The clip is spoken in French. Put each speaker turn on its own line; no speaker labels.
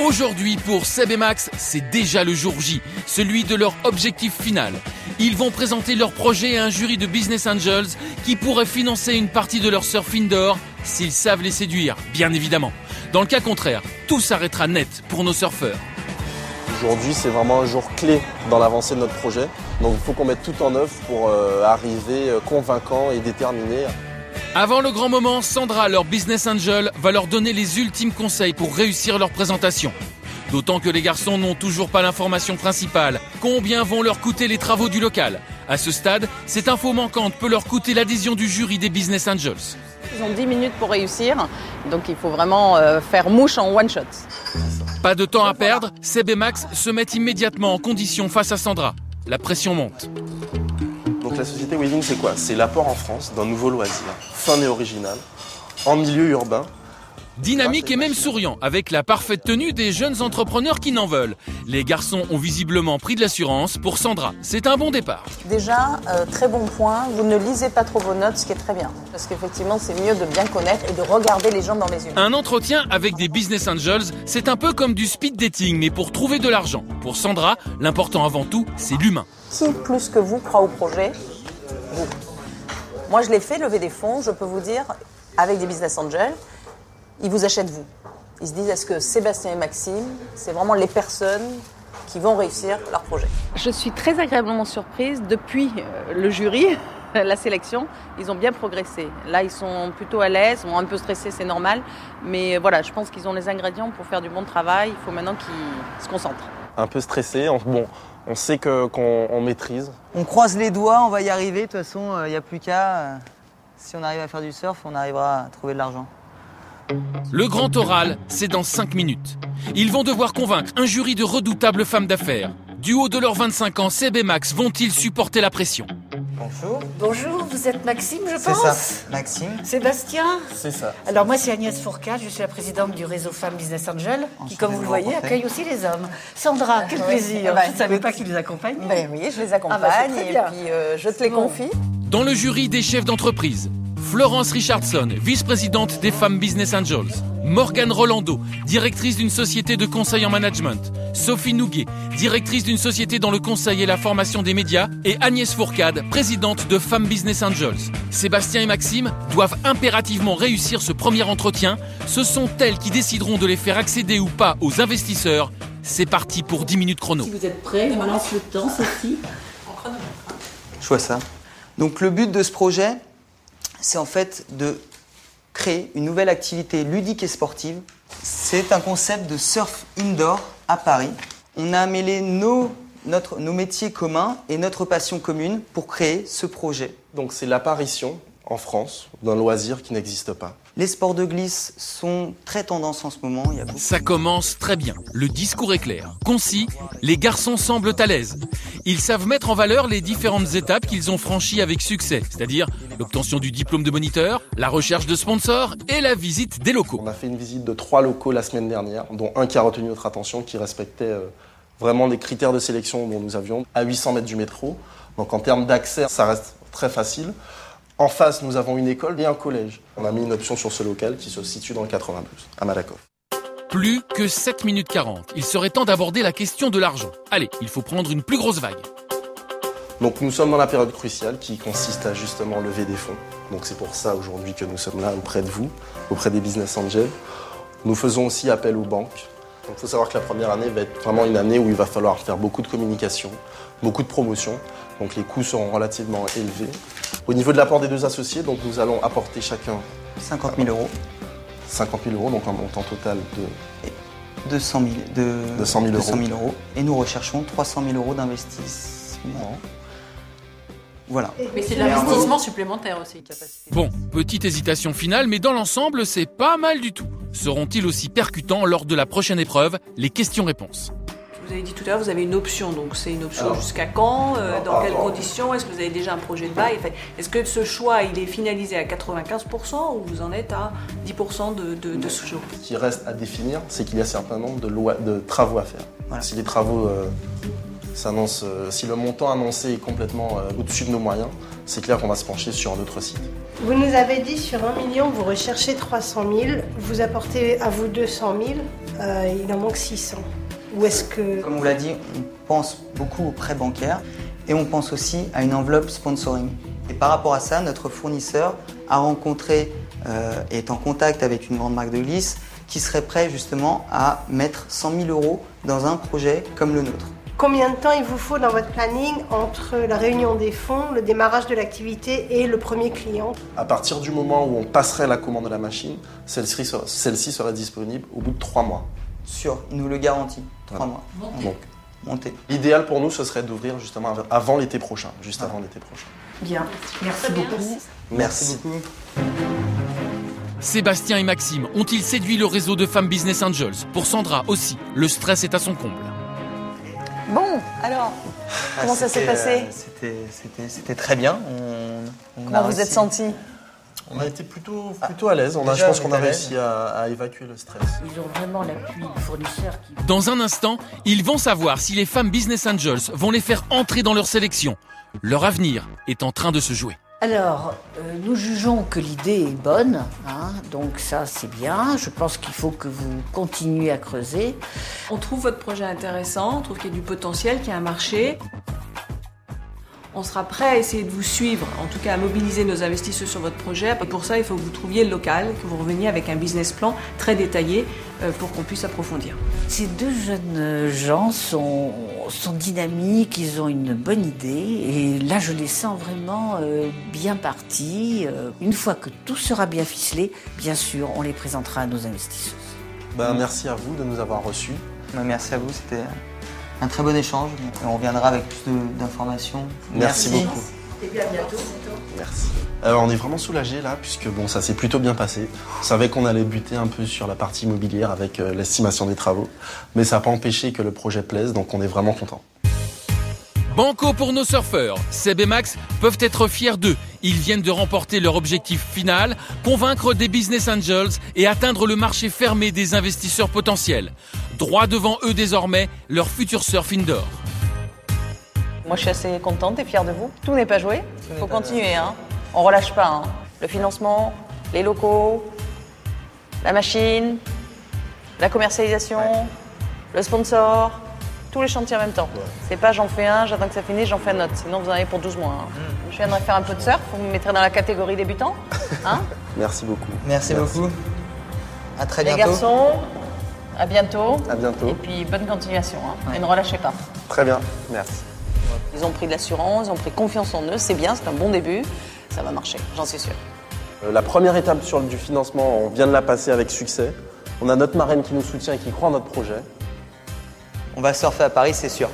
Aujourd'hui, pour Seb et Max, c'est déjà le jour J, celui de leur objectif final. Ils vont présenter leur projet à un jury de business angels qui pourrait financer une partie de leur surf indoor s'ils savent les séduire, bien évidemment. Dans le cas contraire, tout s'arrêtera net pour nos surfeurs.
Aujourd'hui, c'est vraiment un jour clé dans l'avancée de notre projet. Donc il faut qu'on mette tout en œuvre pour arriver convaincant et déterminé.
Avant le grand moment, Sandra, leur business angel, va leur donner les ultimes conseils pour réussir leur présentation. D'autant que les garçons n'ont toujours pas l'information principale. Combien vont leur coûter les travaux du local? À ce stade, cette info manquante peut leur coûter l'adhésion du jury des business angels.
Ils ont 10 minutes pour réussir, donc il faut vraiment faire mouche en one shot.
Pas de temps à perdre, Seb et Max se mettent immédiatement en condition face à Sandra. La pression monte.
Donc la société Weaving, c'est quoi? C'est l'apport en France d'un nouveau loisir, fun et original, en milieu urbain.
Dynamique et même souriant, avec la parfaite tenue des jeunes entrepreneurs qui n'en veulent. Les garçons ont visiblement pris de l'assurance. Pour Sandra, c'est un bon départ.
Déjà, très bon point, vous ne lisez pas trop vos notes, ce qui est très bien. Parce qu'effectivement, c'est mieux de bien connaître et de regarder les gens dans les yeux.
Un entretien avec des business angels, c'est un peu comme du speed dating, mais pour trouver de l'argent. Pour Sandra, l'important avant tout, c'est l'humain.
Qui plus que vous croit au projet? Vous. Moi, je l'ai fait, lever des fonds, je peux vous dire, avec des business angels. Ils vous achètent vous. Ils se disent, est-ce que Sébastien et Maxime, c'est vraiment les personnes qui vont réussir leur projet? Je suis très agréablement surprise. Depuis le jury, la sélection, ils ont bien progressé. Là, ils sont plutôt à l'aise, sont un peu stressés, c'est normal. Mais voilà, je pense qu'ils ont les ingrédients pour faire du bon travail. Il faut maintenant qu'ils se concentrent.
Un peu stressé, on sait qu'on maîtrise.
On croise les doigts, on va y arriver. De toute façon, il n'y a plus qu'à. Si on arrive à faire du surf, on arrivera à trouver de l'argent.
Le grand oral, c'est dans 5 minutes. Ils vont devoir convaincre un jury de redoutables femmes d'affaires. Du haut de leurs 25 ans, Seb et Max vont-ils supporter la pression?
Bonjour.
Bonjour, vous êtes Maxime, je pense?
C'est ça, Maxime.
Sébastien?
C'est ça.
Alors moi, c'est Agnès Fourcade, je suis la présidente du réseau Femmes Business Angel, qui, comme vous le voyez, accueille aussi les hommes. Sandra, quel plaisir. Je ne savais pas qui les accompagne.
Ben oui, je les accompagne et puis je te les confie.
Dans le jury des chefs d'entreprise, Florence Richardson, vice-présidente des Femmes Business Angels. Morgane Rolando, directrice d'une société de conseil en management. Sophie Nouguet, directrice d'une société dans le conseil et la formation des médias. Et Agnès Fourcade, présidente de Femmes Business Angels. Sébastien et Maxime doivent impérativement réussir ce premier entretien. Ce sont elles qui décideront de les faire accéder ou pas aux investisseurs. C'est parti pour 10 minutes chrono.
Si vous êtes prêts, on lance le temps, Sophie.
Je vois ça. Donc le but de ce projet, c'est en fait de créer une nouvelle activité ludique et sportive. C'est un concept de surf indoor à Paris. On a mêlé nos métiers communs et notre passion commune pour créer ce projet.
Donc c'est l'apparition en France d'un loisir qui n'existe pas.
Les sports de glisse sont très tendance en ce moment. Il y a beaucoup...
Ça commence très bien. Le discours est clair, concis. Les garçons semblent à l'aise. Ils savent mettre en valeur les différentes étapes qu'ils ont franchies avec succès, c'est-à-dire l'obtention du diplôme de moniteur, la recherche de sponsors et la visite des locaux.
On a fait une visite de 3 locaux la semaine dernière, dont un qui a retenu notre attention, qui respectait vraiment les critères de sélection dont nous avions, à 800 mètres du métro. Donc en termes d'accès, ça reste très facile. En face, nous avons une école et un collège. On a mis une option sur ce local qui se situe dans le 92, à Malakoff.
Plus que 7 minutes 40. Il serait temps d'aborder la question de l'argent. Allez, il faut prendre une plus grosse vague.
Donc nous sommes dans la période cruciale qui consiste à justement lever des fonds. Donc c'est pour ça aujourd'hui que nous sommes là auprès de vous, auprès des business angels. Nous faisons aussi appel aux banques. Il faut savoir que la première année va être vraiment une année où il va falloir faire beaucoup de communication, beaucoup de promotion. Donc les coûts seront relativement élevés. Au niveau de l'apport des deux associés, donc nous allons apporter chacun
50 000 euros.
50 000 euros, donc un montant total de
200 000 euros. Et nous recherchons 300 000 euros d'investissement. Voilà.
Mais c'est de l'investissement supplémentaire aussi.
Bon, petite hésitation finale, mais dans l'ensemble, c'est pas mal du tout. Seront-ils aussi percutants lors de la prochaine épreuve, les questions-réponses?
Vous avez dit tout à l'heure, vous avez une option, donc c'est une option jusqu'à quand, dans quelles conditions, est-ce que vous avez déjà un projet de bail? Est-ce que ce choix, il est finalisé à 95% ou vous en êtes à 10% de ce choix?
Ce qui reste à définir, c'est qu'il y a un certain nombre de travaux à faire. Voilà. Si les travaux s'annoncent, si le montant annoncé est complètement au-dessus de nos moyens, c'est clair qu'on va se pencher sur un autre site.
Vous nous avez dit sur 1 million, vous recherchez 300 000, vous apportez à vous 200 000. il en manque 600. Ou est-ce que...
Comme on l'a dit, on pense beaucoup aux prêts bancaires et on pense aussi à une enveloppe sponsoring. Et par rapport à ça, notre fournisseur a rencontré et est en contact avec une grande marque de glisse qui serait prêt justement à mettre 100 000 € dans un projet comme le nôtre.
Combien de temps il vous faut dans votre planning entre la réunion des fonds, le démarrage de l'activité et le premier client?
À partir du moment où on passerait la commande de la machine, celle-ci serait disponible au bout de 3 mois.
Sûr, il nous le garantit, 3 mois.
Donc,
Monter.
l'idéal pour nous, ce serait d'ouvrir justement avant l'été prochain, juste avant l'été prochain.
Bien, merci beaucoup.
Merci
beaucoup.
Sébastien et Maxime ont-ils séduit le réseau de femmes Business Angels? Pour Sandra aussi, le stress est à son comble.
Bon, alors, comment ça s'est passé?
C'était très bien.
Comment vous êtes sentis?
On a été plutôt à l'aise. Je pense qu'on a réussi à évacuer le stress.
Ils ont vraiment l'appui du fournisseur qui...
Dans un instant, ils vont savoir si les femmes Business Angels vont les faire entrer dans leur sélection. Leur avenir est en train de se jouer.
Alors, nous jugeons que l'idée est bonne, hein, donc ça c'est bien. Je pense qu'il faut que vous continuiez à creuser.
On trouve votre projet intéressant, on trouve qu'il y a du potentiel, qu'il y a un marché. On sera prêt à essayer de vous suivre, en tout cas à mobiliser nos investisseurs sur votre projet. Et pour ça, il faut que vous trouviez le local, que vous reveniez avec un business plan très détaillé pour qu'on puisse approfondir.
Ces deux jeunes gens sont dynamiques, ils ont une bonne idée et là je les sens vraiment bien partis. Une fois que tout sera bien ficelé, bien sûr, on les présentera à nos investisseurs.
Merci à vous de nous avoir reçus.
Merci à vous, c'était un très bon échange. On reviendra avec plus d'informations.
Merci beaucoup.
Et bien à bientôt.
Merci. On est vraiment soulagés là, puisque ça s'est plutôt bien passé. On savait qu'on allait buter un peu sur la partie immobilière avec l'estimation des travaux, mais ça n'a pas empêché que le projet plaise, donc on est vraiment contents.
Banco pour nos surfeurs. Seb et Max peuvent être fiers d'eux. Ils viennent de remporter leur objectif final, convaincre des business angels et atteindre le marché fermé des investisseurs potentiels. Droit devant eux désormais, leur futur surf indoor.
Moi, je suis assez contente et fière de vous. Tout n'est pas joué. Il faut continuer. Hein. On relâche pas. Hein. Le financement, les locaux, la machine, la commercialisation, le sponsor, tous les chantiers en même temps. Ouais. C'est pas j'en fais un, j'attends que ça finisse, j'en fais un autre. Sinon, vous en avez pour 12 mois. Hein. Je viendrai faire un peu de surf. Vous me mettrez dans la catégorie débutant. Hein.
Merci beaucoup.
Merci beaucoup. À très bientôt.
Les garçons, à bientôt.
À bientôt.
Et puis, bonne continuation. Hein. Et ne relâchez pas.
Très bien. Merci.
Ils ont pris de l'assurance, ils ont pris confiance en eux. C'est bien, c'est un bon début. Ça va marcher, j'en suis sûre.
La première étape du financement, on vient de la passer avec succès. On a notre marraine qui nous soutient et qui croit en notre projet.
On va surfer à Paris, c'est sûr.